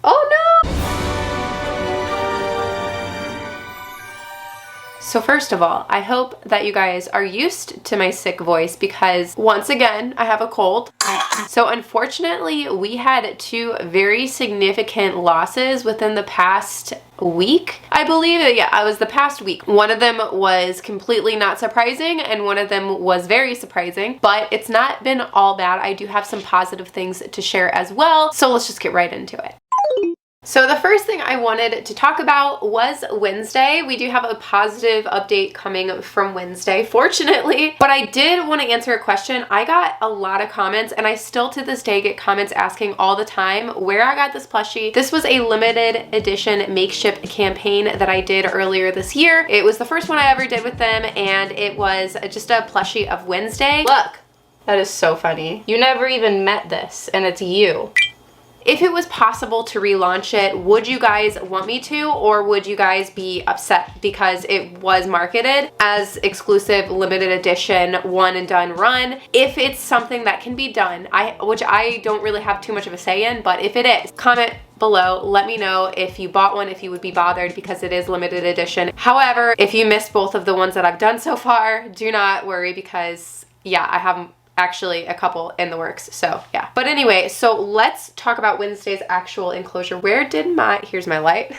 Oh no! So first of all, I hope that you guys are used to my sick voice because once again, I have a cold. So unfortunately, we had two very significant losses within the past week. I believe, yeah, it was the past week. One of them was completely not surprising and one of them was very surprising, but it's not been all bad. I do have some positive things to share as well. So let's just get right into it. So the first thing I wanted to talk about was Wednesday. We do have a positive update coming from Wednesday, fortunately, but I did want to answer a question. I got a lot of comments and I still to this day get comments asking all the time where I got this plushie. This was a limited edition makeshift campaign that I did earlier this year. It was the first one I ever did with them and it was just a plushie of Wednesday. Look, that is so funny. You never even met this and it's you. If it was possible to relaunch it, would you guys want me to, or would you guys be upset because it was marketed as exclusive limited edition one and done run? If it's something that can be done, which I don't really have too much of a say in, but if it is, comment below, let me know if you bought one, if you would be bothered because it is limited edition. However, if you missed both of the ones that I've done so far, do not worry because yeah, I have actually a couple in the works, so yeah. But anyway, so let's talk about Wednesday's actual enclosure. Here's my light.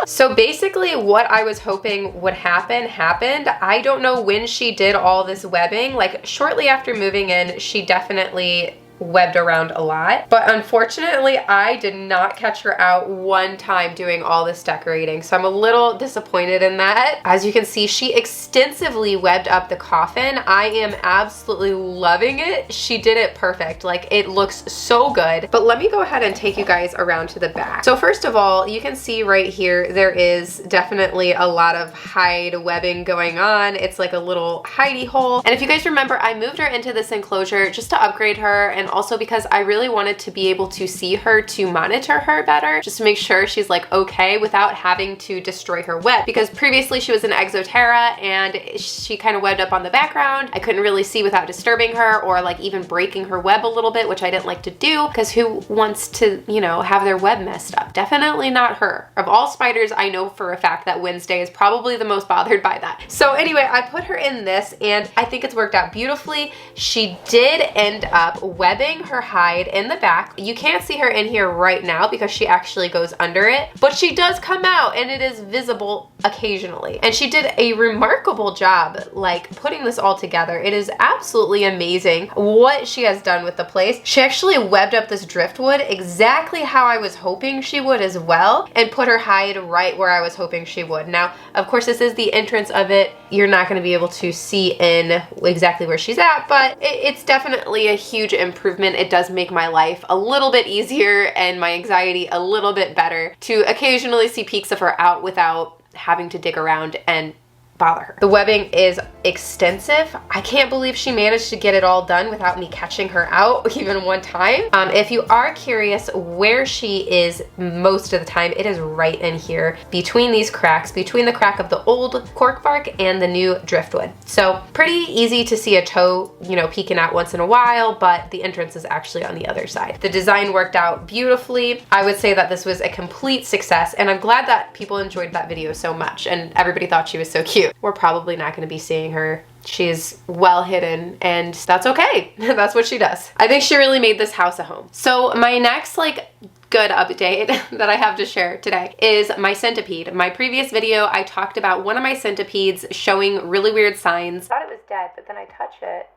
So basically what I was hoping would happen happened. I don't know when she did all this webbing. Like shortly after moving in, she definitely webbed around a lot, but unfortunately I did not catch her out one time doing all this decorating, so I'm a little disappointed in that. As you can see, she extensively webbed up the coffin. I am absolutely loving it. She did it perfect. Like, it looks so good. But let me go ahead and take you guys around to the back. So first of all, you can see right here there is definitely a lot of hide webbing going on. It's like a little hidey hole, and if you guys remember, I moved her into this enclosure just to upgrade her, and also because I really wanted to be able to see her, to monitor her better, just to make sure she's like okay without having to destroy her web, because previously she was an Exoterra and she kind of webbed up on the background. I couldn't really see without disturbing her or like even breaking her web a little bit, which I didn't like to do because who wants to, you know, have their web messed up? Definitely not her. Of all spiders, I know for a fact that Wednesday is probably the most bothered by that. So anyway, I put her in this and I think it's worked out beautifully. She did end up webbing her hide in the back. You can't see her in here right now because she actually goes under it, but she does come out and it is visible occasionally. And she did a remarkable job like putting this all together. It is absolutely amazing what she has done with the place. She actually webbed up this driftwood exactly how I was hoping she would as well, and put her hide right where I was hoping she would. Now, of course, this is the entrance of it. You're not going to be able to see in exactly where she's at, but it's definitely a huge improvement. It does make my life a little bit easier and my anxiety a little bit better to occasionally see peeks of her out without having to dig around and bother her. The webbing is extensive. I can't believe she managed to get it all done without me catching her out even one time. If you are curious where she is most of the time, it is right in here between these cracks, between the crack of the old cork bark and the new driftwood. So pretty easy to see a toe, you know, peeking out once in a while, but the entrance is actually on the other side. The design worked out beautifully. I would say that this was a complete success, and I'm glad that people enjoyed that video so much and everybody thought she was so cute. We're probably not going to be seeing her. She's well hidden and that's okay. That's what she does. I think she really made this house a home. So my next good update that I have to share today is my centipede. My previous video, I talked about one of my centipedes showing really weird signs. I thought it was dead, but then I touched it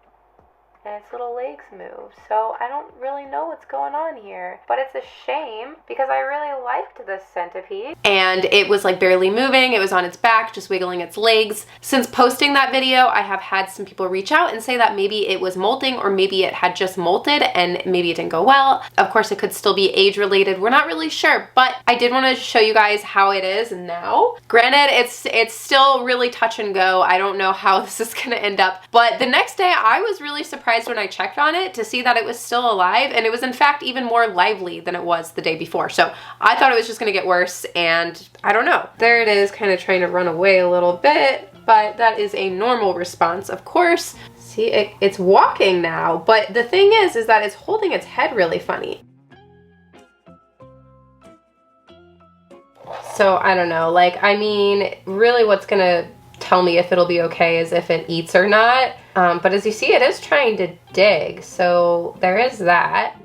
and its little legs moved. So I don't really know what's going on here, but it's a shame because I really liked this centipede. And it was like barely moving. It was on its back, just wiggling its legs. Since posting that video, I have had some people reach out and say that maybe it was molting or maybe it had just molted and maybe it didn't go well. Of course, it could still be age related. We're not really sure, but I did want to show you guys how it is now. Granted, it's still really touch and go. I don't know how this is gonna end up, but the next day I was really surprised when I checked on it to see that it was still alive, and it was in fact even more lively than it was the day before. So I thought it was just gonna get worse, and I don't know. There it is, kind of trying to run away a little bit, but that is a normal response, of course. See, it's walking now, but the thing is that it's holding its head really funny. So I don't know, like, I mean, really what's gonna tell me if it'll be okay is if it eats or not. But as you see, it is trying to dig, so there is that.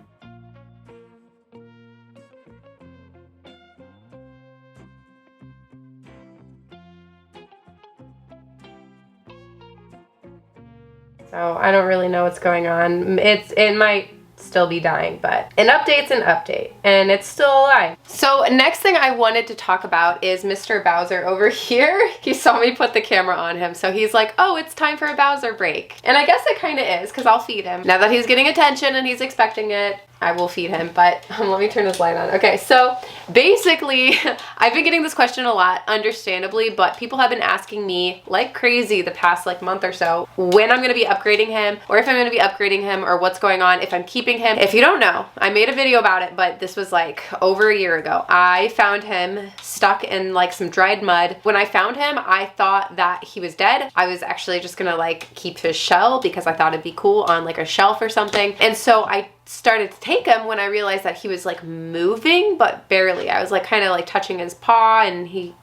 So I don't really know what's going on. It might still be dying, but an update's an update, and it's still alive. So next thing I wanted to talk about is Mr. Bowser over here. He saw me put the camera on him, so he's like, oh, it's time for a Bowser break. And I guess it kind of is, because I'll feed him. Now that he's getting attention and he's expecting it, I will feed him, but let me turn this light on. Okay, so basically, I've been getting this question a lot, understandably, but people have been asking me like crazy the past like month or so when I'm gonna be upgrading him, or if I'm gonna be upgrading him, or what's going on, if I'm keeping him. If you don't know, I made a video about it, but this was like over a year ago. I found him stuck in like some dried mud. When I found him, I thought that he was dead. I was actually just gonna like keep his shell because I thought it'd be cool on like a shelf or something. And so I started to take him when I realized that he was like moving, but barely. I was like kind of like touching his paw, and he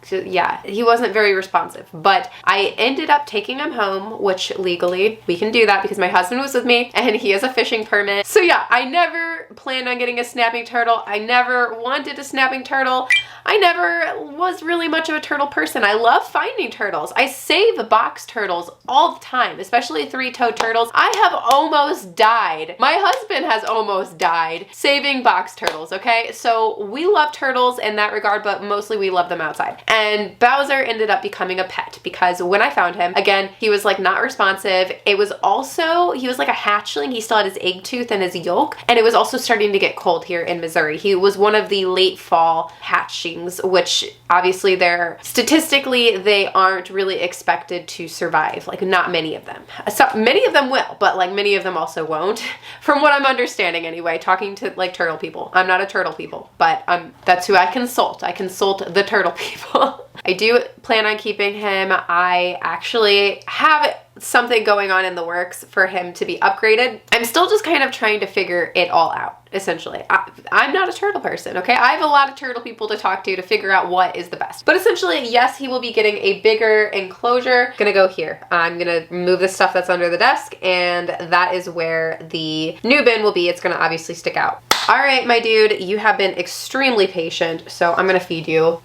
wasn't very responsive. But I ended up taking him home, which legally we can do that because my husband was with me and he has a fishing permit. So yeah, I never planned on getting a snapping turtle. I never wanted a snapping turtle. I never was really much of a turtle person. I love finding turtles. I save box turtles all the time, especially three-toed turtles. I have almost died. My husband has almost died saving box turtles, okay? So we love turtles in that regard, but mostly we love them outside. And Bowser ended up becoming a pet because when I found him, again, he was like not responsive. It was also, he was like a hatchling. He still had his egg tooth and his yolk, and it was also starting to get cold here in Missouri. He was one of the late fall hatchings, which obviously statistically they aren't really expected to survive. Like not many of them. So many of them will, but like many of them also won't. From what I'm understanding anyway, talking to like turtle people. I'm not a turtle people, but that's who I consult. I consult the turtle people. I do plan on keeping him. I actually have something going on in the works for him to be upgraded. I'm still just kind of trying to figure it all out, essentially. I'm not a turtle person, okay? I have a lot of turtle people to talk to figure out what is the best. But essentially, yes, he will be getting a bigger enclosure. Gonna go here. I'm gonna move the stuff that's under the desk, and that is where the new bin will be. It's gonna obviously stick out. All right, my dude, you have been extremely patient, so I'm gonna feed you.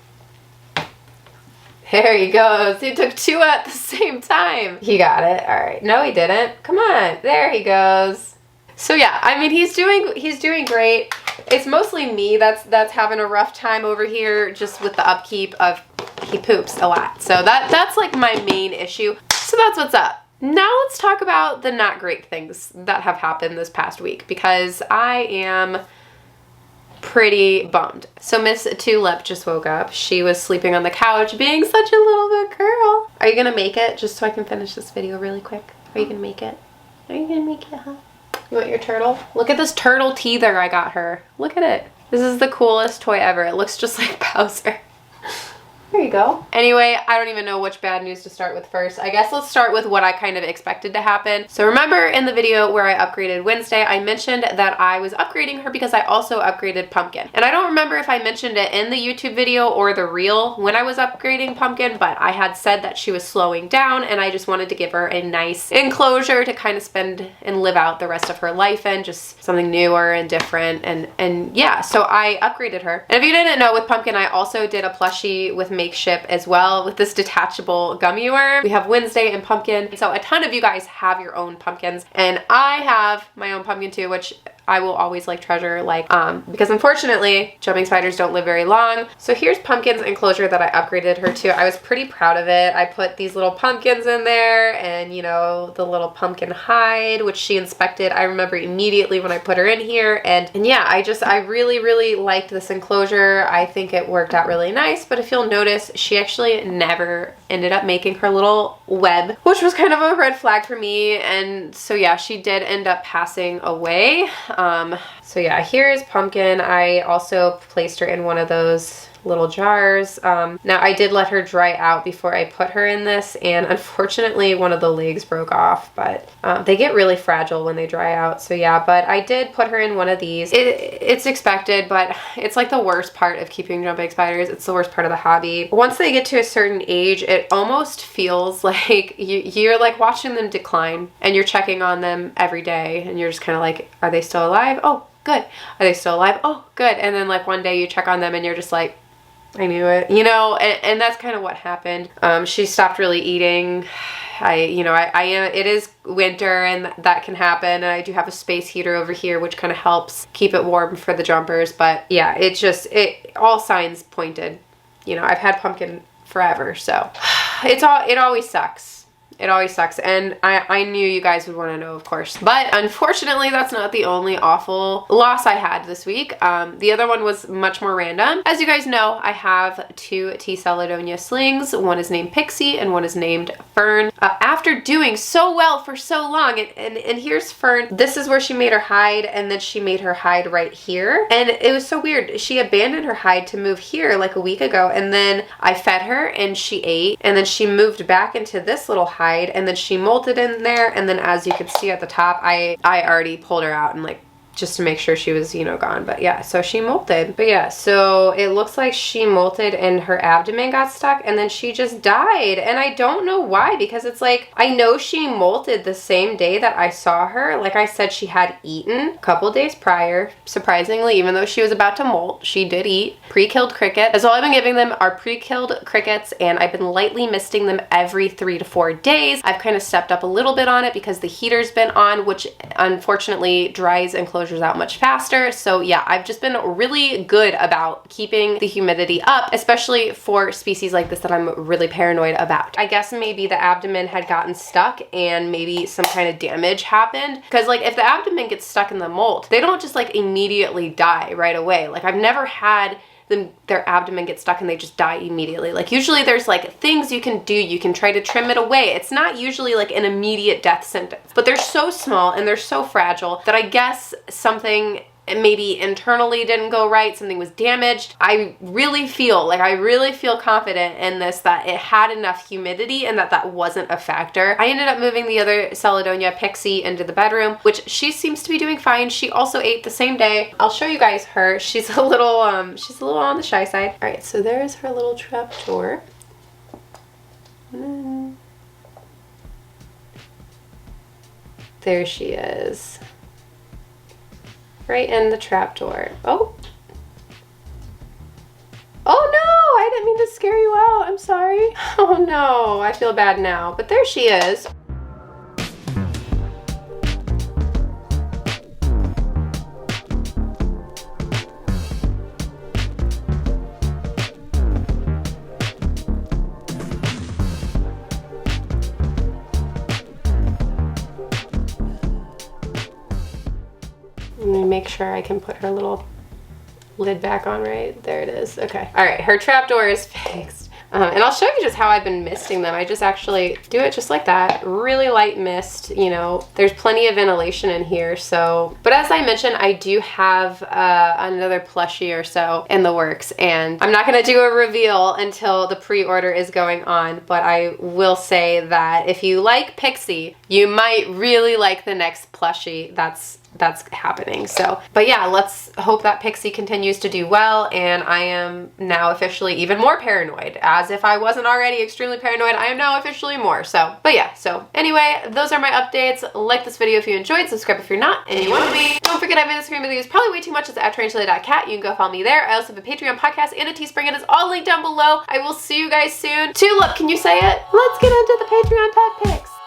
There he goes. He took two at the same time. He got it. All right. No, he didn't. Come on. There he goes. So yeah, I mean, he's doing great. It's mostly me that's having a rough time over here just with the upkeep of, he poops a lot. So that's like my main issue. So that's what's up. Now let's talk about the not great things that have happened this past week, because I am pretty bummed. So Miss Tulip just woke up. She was sleeping on the couch being such a little good girl. Are you gonna make it just so I can finish this video really quick? Are you gonna make it? Are you gonna make it, huh? You want your turtle? Look at this turtle teether I got her. Look at it. This is the coolest toy ever. It looks just like Bowser. There you go. Anyway, I don't even know which bad news to start with first. I guess let's start with what I kind of expected to happen. So remember in the video where I upgraded Wednesday, I mentioned that I was upgrading her because I also upgraded Pumpkin. And I don't remember if I mentioned it in the YouTube video or the reel when I was upgrading Pumpkin, but I had said that she was slowing down and I just wanted to give her a nice enclosure to kind of spend and live out the rest of her life in, just something newer and different. And yeah, so I upgraded her. And if you didn't know, with Pumpkin, I also did a plushie with Makeship as well with this detachable gummy worm. We have Wednesday and Pumpkin. So a ton of you guys have your own pumpkins, and I have my own pumpkin too, which I will always like treasure, like because unfortunately jumping spiders don't live very long. So here's Pumpkin's enclosure that I upgraded her to. I was pretty proud of it. I put these little pumpkins in there, and you know, the little pumpkin hide, which she inspected. I remember immediately when I put her in here, and yeah, I really liked this enclosure. I think it worked out really nice. But if you'll notice, she actually never ended up making her little web, which was kind of a red flag for me. And so yeah, she did end up passing away. So yeah, here is Pumpkin. I also placed her in one of those little jars. Now I did let her dry out before I put her in this, and unfortunately one of the legs broke off, but they get really fragile when they dry out. So yeah, but I did put her in one of these. It's expected, but it's like the worst part of keeping jumping spiders. It's the worst part of the hobby. Once they get to a certain age, it almost feels like you're like watching them decline, and you're checking on them every day, and you're just kind of like, are they still alive? Oh, good. Are they still alive? Oh, good. And then like one day you check on them and you're just like, I knew it, you know, and that's kind of what happened. She stopped really eating. It is winter and that can happen, and I do have a space heater over here which kind of helps keep it warm for the jumpers. But yeah, all signs pointed, you know, I've had Pumpkin forever, so it always sucks. It always sucks, and I knew you guys would want to know, of course. But unfortunately, that's not the only awful loss I had this week. The other one was much more random. As you guys know, I have 2 T. Celedonia slings. One is named Pixie and one is named Fern. After doing so well for so long, and here's Fern. This is where she made her hide, and then she made her hide right here. And it was so weird. She abandoned her hide to move here like a week ago, and then I fed her and she ate, and then she moved back into this little hide, and then she molted in there, and then as you can see at the top, I already pulled her out and like just to make sure she was, you know, gone. But yeah, so she molted. But yeah, so it looks like she molted and her abdomen got stuck, and then she just died. And I don't know why, because it's like, I know she molted the same day that I saw her. Like I said, she had eaten a couple days prior. Surprisingly, even though she was about to molt, she did eat pre-killed cricket. That's all I've been giving them are pre-killed crickets, and I've been lightly misting them every 3 to 4 days. I've kind of stepped up a little bit on it because the heater's been on, which unfortunately dries enclosures out much faster. So yeah, I've just been really good about keeping the humidity up, especially for species like this that I'm really paranoid about. I guess maybe the abdomen had gotten stuck and maybe some kind of damage happened, because like if the abdomen gets stuck in the molt, they don't just like immediately die right away. Like I've never had their abdomen get stuck and they just die immediately. Like usually there's like things you can do. You can try to trim it away. It's not usually like an immediate death sentence, but they're so small and they're so fragile that I guess something maybe internally didn't go right, something was damaged. I really feel confident in this, that it had enough humidity and that wasn't a factor. I ended up moving the other Celedonia, Pixie, into the bedroom, which she seems to be doing fine. She also ate the same day. I'll show you guys her. She's a little on the shy side. All right, so there's her little trap door. There she is. Right in the trapdoor. Oh. Oh no, I didn't mean to scare you out. I'm sorry. Oh no, I feel bad now. But there she is. Let me make sure I can put her little lid back on right. There it is. Okay. All right. Her trapdoor is fixed. And I'll show you just how I've been misting them. I just actually do it just like that. Really light mist, you know. There's plenty of ventilation in here, so. But as I mentioned, I do have another plushie or so in the works, and I'm not going to do a reveal until the pre-order is going on, but I will say that if you like Pixie, you might really like the next plushie that's happening. So, but yeah, let's hope that Pixie continues to do well, and I am now officially even more paranoid. As if I wasn't already extremely paranoid, I am now officially more. So, but yeah, so anyway, those are my updates. Like this video if you enjoyed, subscribe if you're not, and you want to be. Don't forget I made Instagram videos probably way too much. It's at Tarantula.kat. You can go follow me there. I also have a Patreon podcast and a Teespring. It is all linked down below. I will see you guys soon. Tulip, can you say it? Let's get into the Patreon pet pics.